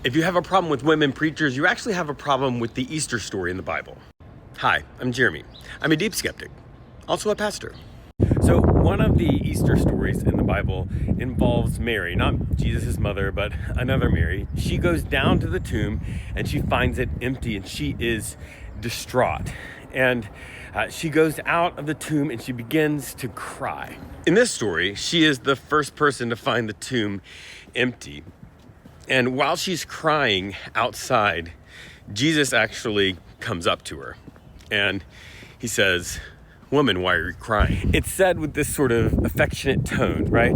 If you have a problem with women preachers, you actually have a problem with the Easter story in the Bible. Hi, I'm Jeremy. I'm a deep skeptic, also a pastor. So one of the Easter stories in the Bible involves Mary, not Jesus' mother, but another Mary. She goes down to the tomb and she finds it empty and she is distraught. And she goes out of the tomb and she begins to cry. In this story, she is the first person to find the tomb empty. And while she's crying outside, Jesus actually comes up to her and he says, "Woman, why are you crying?" It's said with this sort of affectionate tone, right?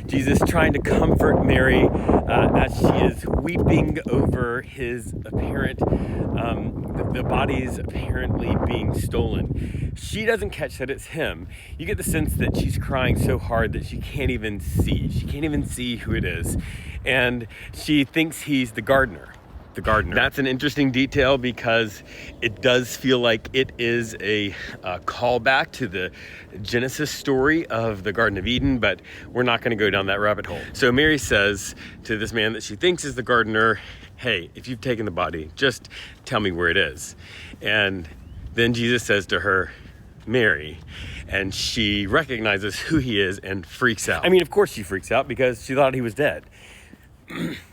Jesus trying to comfort Mary as she is weeping over his apparent, the body's apparently being stolen. She doesn't catch that it's him. You get the sense that she's crying so hard that she can't even see. She can't even see who it is. And she thinks he's the gardener. That's an interesting detail because it does feel like it is a callback to the Genesis story of the Garden of Eden, but we're not going to go down that rabbit hole. So Mary says to this man that she thinks is the gardener, "Hey, if you've taken the body, just tell me where it is." And then Jesus says to her, "Mary," and she recognizes who he is and freaks out. I mean, of course she freaks out because she thought he was dead.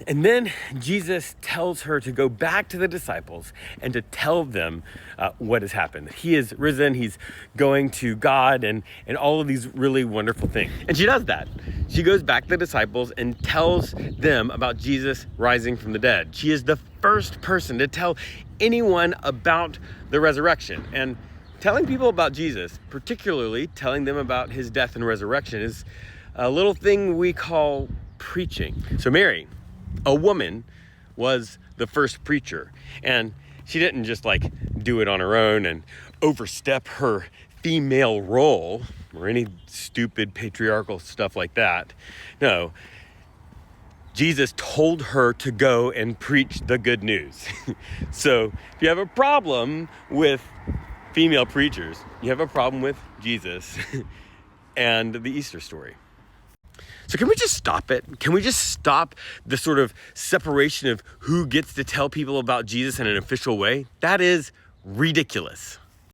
And then Jesus tells her to go back to the disciples and to tell them what has happened. He is risen, he's going to God, and all of these really wonderful things. And she does that. She goes back to the disciples and tells them about Jesus rising from the dead. She is the first person to tell anyone about the resurrection. And telling people about Jesus, particularly telling them about his death and resurrection, is a little thing we call preaching. So Mary, a woman, was the first preacher, and she didn't just do it on her own and overstep her female role or any stupid patriarchal stuff like that. No, Jesus told her to go and preach the good news. So if you have a problem with female preachers, you have a problem with Jesus and the Easter story. So can we just stop it? Can we just stop the sort of separation of who gets to tell people about Jesus in an official way? That is ridiculous.